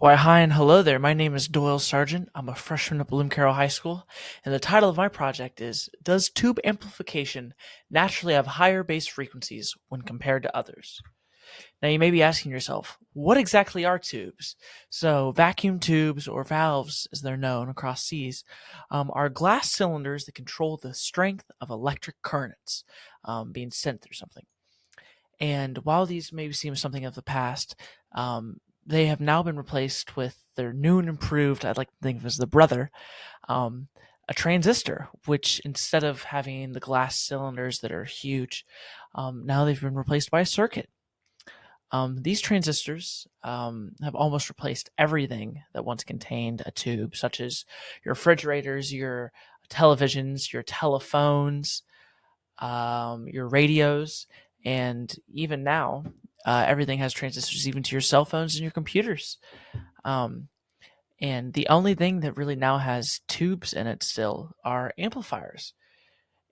Why, hi and hello there. My name is Doyle Sargent. I'm a freshman at Bloom Carroll High School, and the title of my project is Does Tube Amplification Naturally Have Higher Bass Frequencies when Compared to Others? Now, you may be asking yourself, what exactly are tubes? So, vacuum tubes, or valves as they're known across seas, are glass cylinders that control the strength of electric currents being sent through something. And while these may seem something of the past, they have now been replaced with their new and improved, I'd like to think of as the brother, um, a transistor, which instead of having the glass cylinders that are huge, now they've been replaced by a circuit. These transistors have almost replaced everything that once contained a tube, such as your refrigerators, your televisions, your telephones, your radios, and even now, everything has transistors, even to your cell phones and your computers. Um, and the only thing that really now has tubes in it still are amplifiers.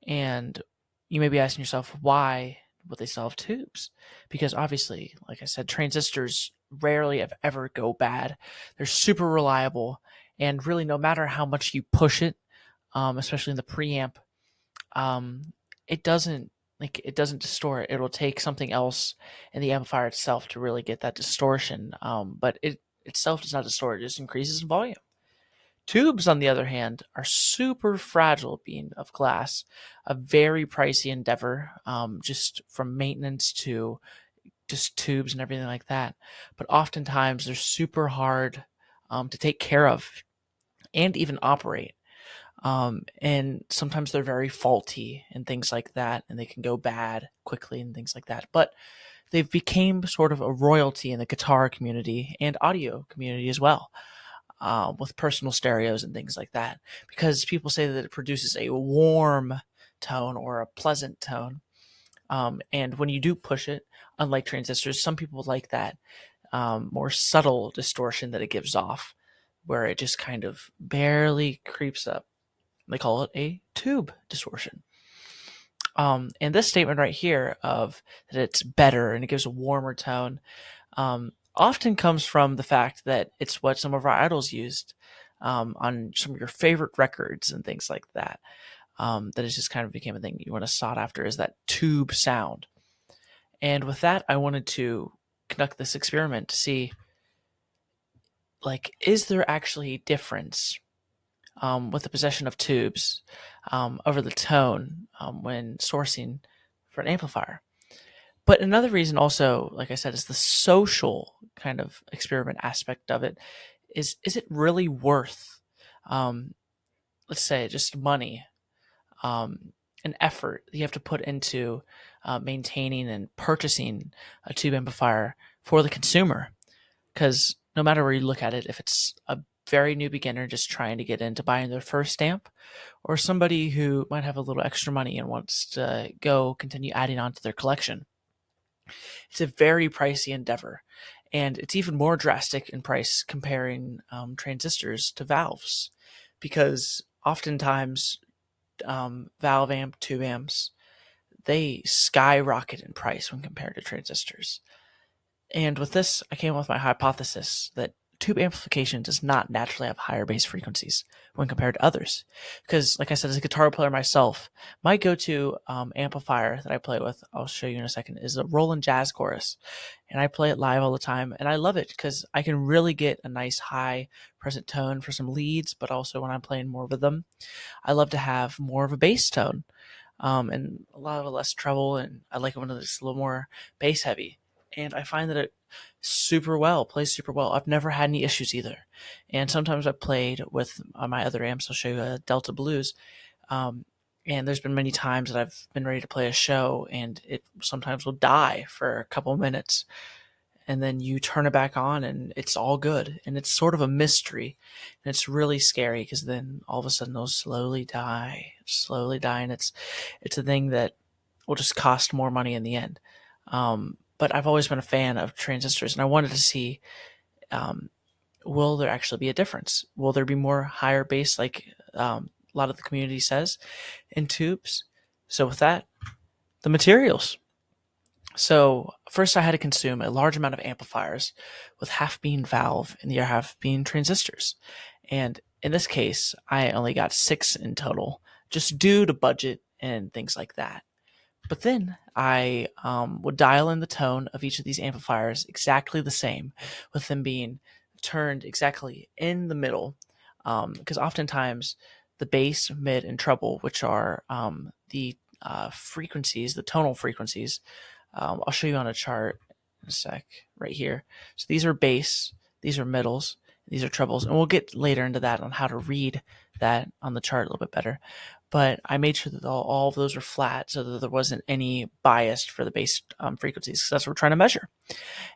And you may be asking yourself, why would they still have tubes? Because obviously, like I said, transistors rarely if ever go bad. They're super reliable, and really, no matter how much you push it, especially in the preamp, um, it doesn't distort. It'll take something else in the amplifier itself to really get that distortion. But it itself does not distort; it just increases in volume. Tubes, on the other hand, are super fragile, being of glass, a very pricey endeavor, just from maintenance to just tubes and everything like that. But oftentimes they're super hard to take care of and even operate. And sometimes they're very faulty and things like that, and they can go bad quickly and things like that. But they've became sort of a royalty in the guitar community and audio community as well, with personal stereos and things like that, because people say that it produces a warm tone or a pleasant tone. And when you do push it, unlike transistors, some people like that more subtle distortion that it gives off, where it just kind of barely creeps up. They call it a tube distortion. And this statement right here of that it's better and it gives a warmer tone often comes from the fact that it's what some of our idols used on some of your favorite records and things like that. That it just kind of became a thing you want to sought after is that tube sound. And with that, I wanted to conduct this experiment to see, like, is there actually a difference with the possession of tubes over the tone when sourcing for an amplifier? But another reason also, like I said, is the social kind of experiment aspect of it. Is it really worth, um, let's say, just money, an effort that you have to put into maintaining and purchasing a tube amplifier for the consumer? Because no matter where you look at it, if it's a very new beginner just trying to get into buying their first amp, or somebody who might have a little extra money and wants to go continue adding on to their collection, it's a very pricey endeavor. And it's even more drastic in price comparing transistors to valves, because oftentimes valve amp, tube amps, they skyrocket in price when compared to transistors. And with this, I came up with my hypothesis that tube amplification does not naturally have higher bass frequencies when compared to others. Because, like I said, as a guitar player myself, my go to amplifier that I play with, I'll show you in a second, is a Roland Jazz Chorus. And I play it live all the time, and I love it because I can really get a nice high present tone for some leads, but also when I'm playing more with them, I love to have more of a bass tone and a lot of less treble, and I like it when it's a little more bass heavy. And I find that it plays super well. I've never had any issues either. And sometimes I've played with my other amps. I'll show you a Delta Blues. Um, and there's been many times that I've been ready to play a show, and it sometimes will die for a couple minutes, and then you turn it back on and it's all good, and it's sort of a mystery, and it's really scary because then all of a sudden they'll slowly die, and it's a thing that will just cost more money in the end. But I've always been a fan of transistors, and I wanted to see, um, will there actually be a difference? Will there be more higher bass, like a lot of the community says, in tubes? So with that, the materials. So first I had to consume a large amount of amplifiers, with half being valve and the other half being transistors. And in this case, I only got 6 in total, just due to budget and things like that. But then I would dial in the tone of each of these amplifiers exactly the same, with them being turned exactly in the middle. Because oftentimes the bass, mid, and treble, which are the frequencies, the tonal frequencies, I'll show you on a chart in a sec right here. So these are bass, these are middles, these are trebles, and we'll get later into that on how to read that on the chart a little bit better. But I made sure that all of those were flat so that there wasn't any bias for the bass frequencies, because that's what we're trying to measure.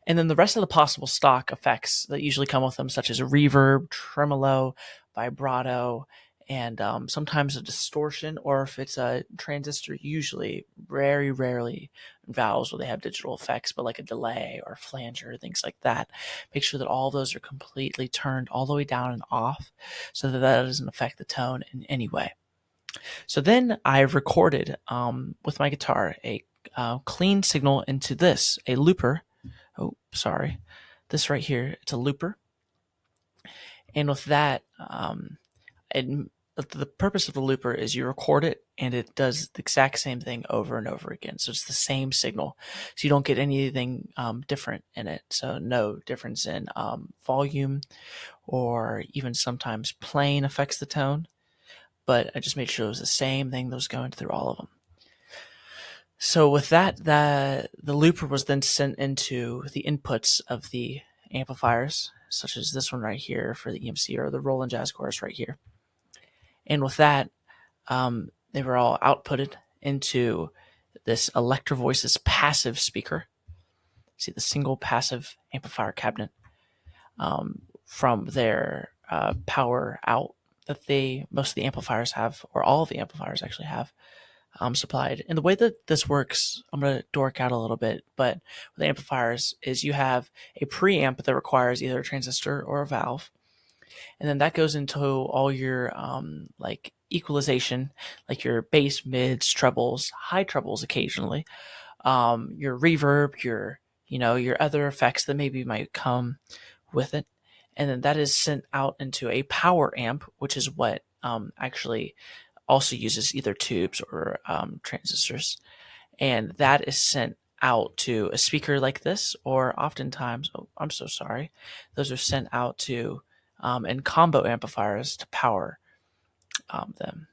And then the rest of the possible stock effects that usually come with them, such as reverb, tremolo, vibrato, and sometimes a distortion, or if it's a transistor, usually very rarely valves where they have digital effects, but like a delay or flanger, things like that. Make sure that all of those are completely turned all the way down and off so that that doesn't affect the tone in any way. So then I recorded with my guitar a clean signal into this, a looper. Oh, sorry. This right here, it's a looper. And with that, the purpose of the looper is you record it and it does the exact same thing over and over again. So it's the same signal. So you don't get anything different in it. So no difference in volume, or even sometimes playing affects the tone. But I just made sure it was the same thing that was going through all of them. So with that, the looper was then sent into the inputs of the amplifiers, such as this one right here for the EMC, or the Roland Jazz Chorus right here. And with that, they were all outputted into this Electro Voices passive speaker. See the single passive amplifier cabinet from their power out that most of the amplifiers have, or all of the amplifiers actually have. Supplied. And the way that this works, I'm going to dork out a little bit, but with amplifiers is you have a preamp that requires either a transistor or a valve. And then that goes into all your like equalization, like your bass, mids, trebles, high trebles occasionally, your reverb, your other effects that maybe might come with it. And then that is sent out into a power amp, which is what actually also uses either tubes or transistors, and that is sent out to a speaker like this, or oftentimes, oh, I'm so sorry, those are sent out to and combo amplifiers to power them.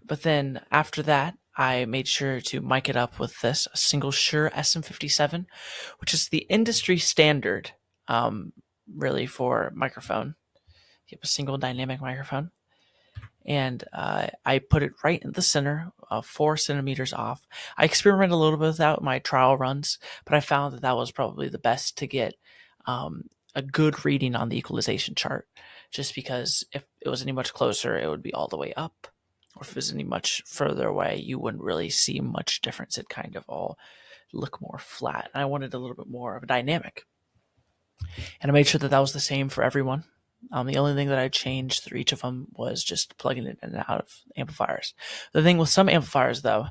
But then after that, I made sure to mic it up with this a single Shure SM57, which is the industry standard, really, for microphone. You have a single dynamic microphone. And I put it right in the center, 4 centimeters off. I experimented a little bit with that with my trial runs, but I found that that was probably the best to get a good reading on the equalization chart, just because if it was any much closer, it would be all the way up. Or if it was any much further away, you wouldn't really see much difference. It kind of all look more flat. And I wanted a little bit more of a dynamic. And I made sure that that was the same for everyone. The only thing that I changed through each of them was just plugging it in and out of amplifiers. The thing with some amplifiers, though,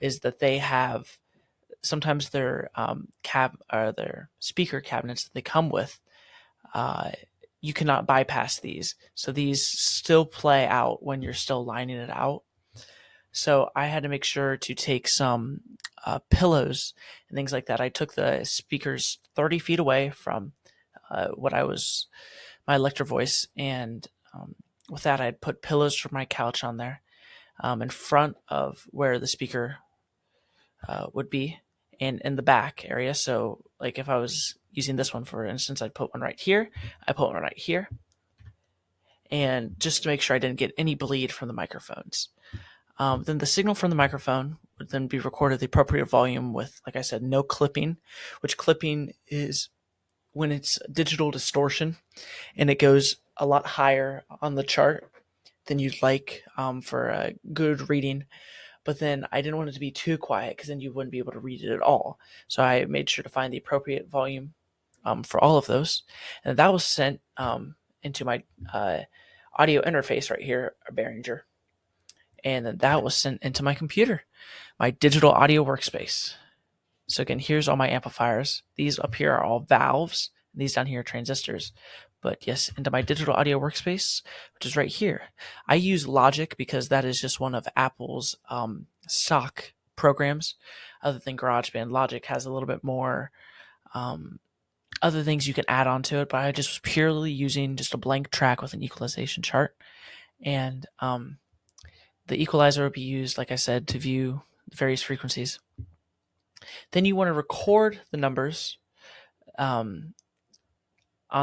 is that they have sometimes their their speaker cabinets that they come with. You cannot bypass these, so these still play out when you're still lining it out. So I had to make sure to take some pillows and things like that. I took the speakers 30 feet away from my Electro Voice, and with that, I'd put pillows from my couch on there in front of where the speaker would be, and in the back area. So, like if I was using this one, for instance, I'd put one right here, I put one right here, and just to make sure I didn't get any bleed from the microphones. Then the signal from the microphone would then be recorded at the appropriate volume with, like I said, no clipping, which clipping is when it's digital distortion and it goes a lot higher on the chart than you'd like for a good reading. But then I didn't want it to be too quiet, because then you wouldn't be able to read it at all. So I made sure to find the appropriate volume for all of those. And that was sent into my audio interface right here, a Behringer. and then that was sent into my computer, my digital audio workspace. So again, here's all my amplifiers. These up here are all valves, and these down here are transistors. But yes, into my digital audio workspace, which is right here. I use Logic because that is just one of Apple's stock programs. Other than GarageBand, Logic has a little bit more other things you can add on to it, but I just was purely using just a blank track with an equalization chart. And the equalizer would be used, like I said, to view various frequencies. Then you want to record the numbers on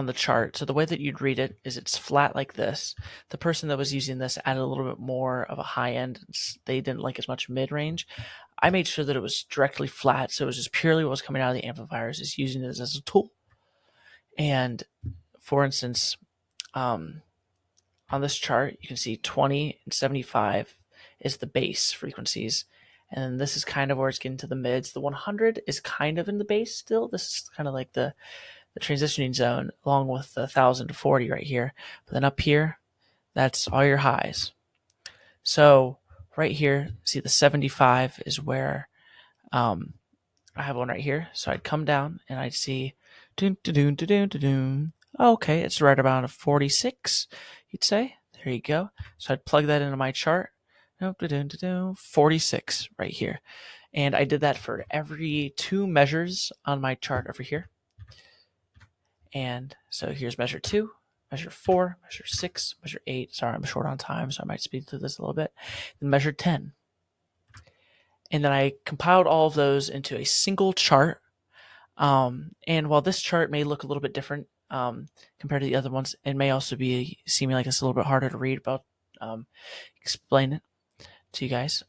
the chart. So the way that you'd read it is it's flat like this. The person that was using this added a little bit more of a high end. They didn't like as much mid range. I made sure that it was directly flat, so it was just purely what was coming out of the amplifiers, just using it as a tool. And for instance, on this chart, you can see 20 and 75 is the bass frequencies. And then this is kind of where it's getting to the mids. The 100 is kind of in the bass still. This is kind of like the transitioning zone, along with the 1000 to 40 right here. But then up here, that's all your highs. So right here, see the 75 is where I have one right here. So I'd come down and I'd see, okay, it's right about a 46, you'd say. There you go. So I'd plug that into my chart. 46 right here. And I did that for every 2 measures on my chart over here. And so here's measure 2, measure 4, measure 6, measure 8. Sorry, I'm short on time, so I might speed through this a little bit. Then measure 10. And then I compiled all of those into a single chart. And while this chart may look a little bit different compared to the other ones, it may also be seeming like it's a little bit harder to read, but I'll explain it to you guys.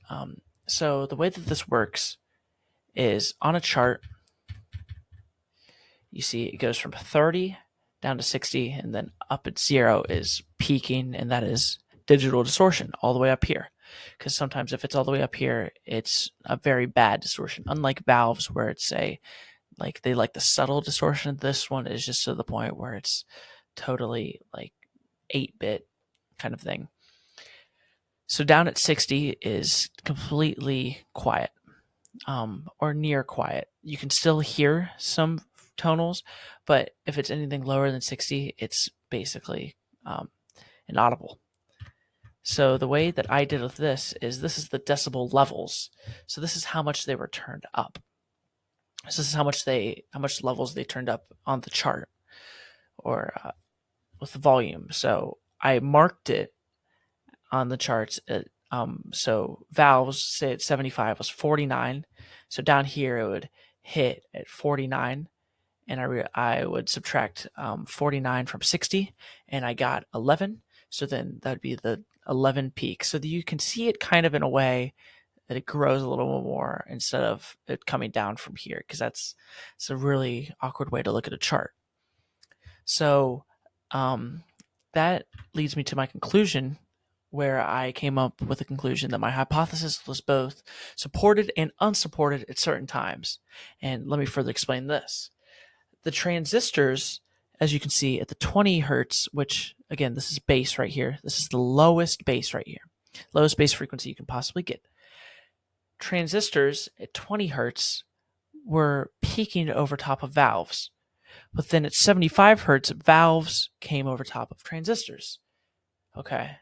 So the way that this works is on a chart, you see it goes from 30 down to 60, and then up at 0 is peaking, and that is digital distortion all the way up here. Because sometimes if it's all the way up here, it's a very bad distortion. Unlike valves where it's they like the subtle distortion, this one is just to the point where it's totally like 8-bit kind of thing. So down at 60 is completely quiet, or near quiet. You can still hear some tonals, but if it's anything lower than 60, it's basically inaudible. So the way that I did with this is the decibel levels. So this is how much they were turned up. So this is how much levels they turned up on the chart, or with the volume. So I marked it on the charts. So valves, say at 75 was 49. So down here it would hit at 49, and I would subtract 49 from 60, and I got 11. So then that would be the 11 peak. So that you can see it kind of in a way that it grows a little more instead of it coming down from here, because it's a really awkward way to look at a chart. So that leads me to my conclusion, where I came up with a conclusion that my hypothesis was both supported and unsupported at certain times. And let me further explain this. The transistors, as you can see at the 20 hertz, which again, this is bass right here. This is the lowest bass right here. Lowest bass frequency you can possibly get. Transistors at 20 hertz were peaking over top of valves. But then at 75 hertz, valves came over top of transistors. Okay.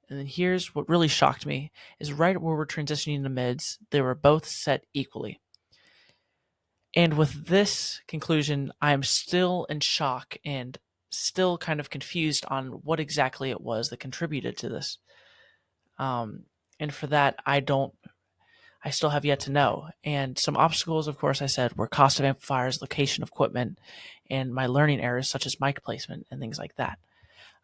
And then here's what really shocked me, is right where we're transitioning to mids, they were both set equally. And with this conclusion, I'm still in shock and still kind of confused on what exactly it was that contributed to this. And for that, I still have yet to know. And some obstacles, of course, I said, were cost of amplifiers, location of equipment, and my learning errors such as mic placement and things like that.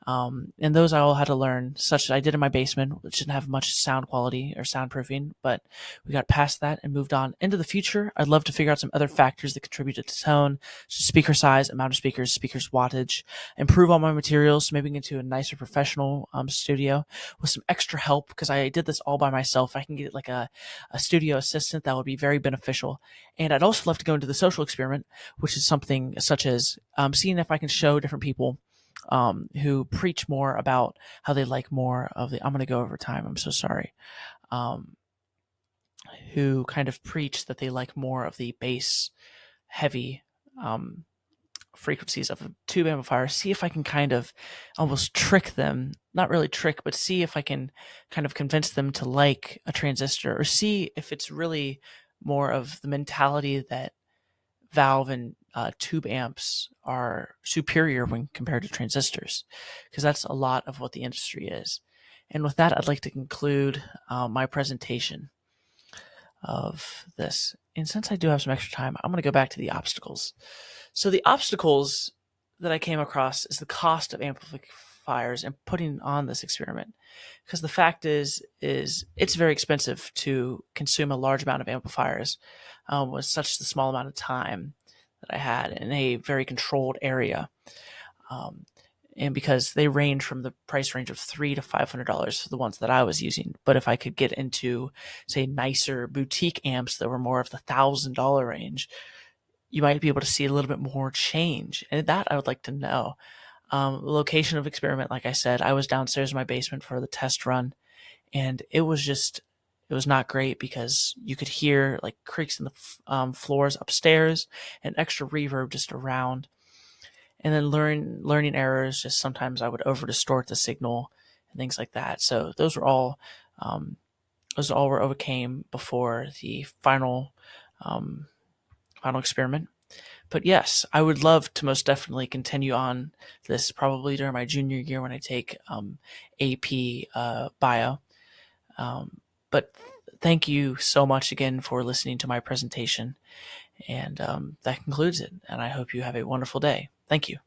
And those I all had to learn, such as I did in my basement, which didn't have much sound quality or soundproofing, but we got past that and moved on. Into the future, I'd love to figure out some other factors that contributed to tone, such as speaker size, amount of speakers, speakers wattage, improve all my materials, so maybe get into a nicer professional studio with some extra help, because I did this all by myself. I can get like a studio assistant, that would be very beneficial. And I'd also love to go into the social experiment, which is something such as seeing if I can show different people who preach more about how they like more of the, I'm going to go over time, I'm so sorry. um, who kind of preach that they like more of the bass heavy um, frequencies of a tube amplifier, see if I can kind of almost trick them, not really trick, but see if I can kind of convince them to like a transistor, or see if it's really more of the mentality that valve and tube amps are superior when compared to transistors, because that's a lot of what the industry is. And with that, I'd like to conclude my presentation of this. And since I do have some extra time, I'm going to go back to the obstacles. So the obstacles that I came across is the cost of amplifiers and putting on this experiment. Because the fact is it's very expensive to consume a large amount of amplifiers with such the small amount of time that I had in a very controlled area. Um, and because they range from the price range of $300 to $500 for the ones that I was using. But if I could get into, say, nicer boutique amps that were more of the $1,000 range, you might be able to see a little bit more change. And that I would like to know. Location of experiment, like I said, I was downstairs in my basement for the test run, and it was not great because you could hear like creaks in the floors upstairs and extra reverb just around. And then learning errors, just sometimes I would over distort the signal and things like that. So um, those all were overcame before the um, final experiment. But yes, I would love to most definitely continue on this probably during my junior year when I take AP bio. But thank you so much again for listening to my presentation. And that concludes it. And I hope you have a wonderful day. Thank you.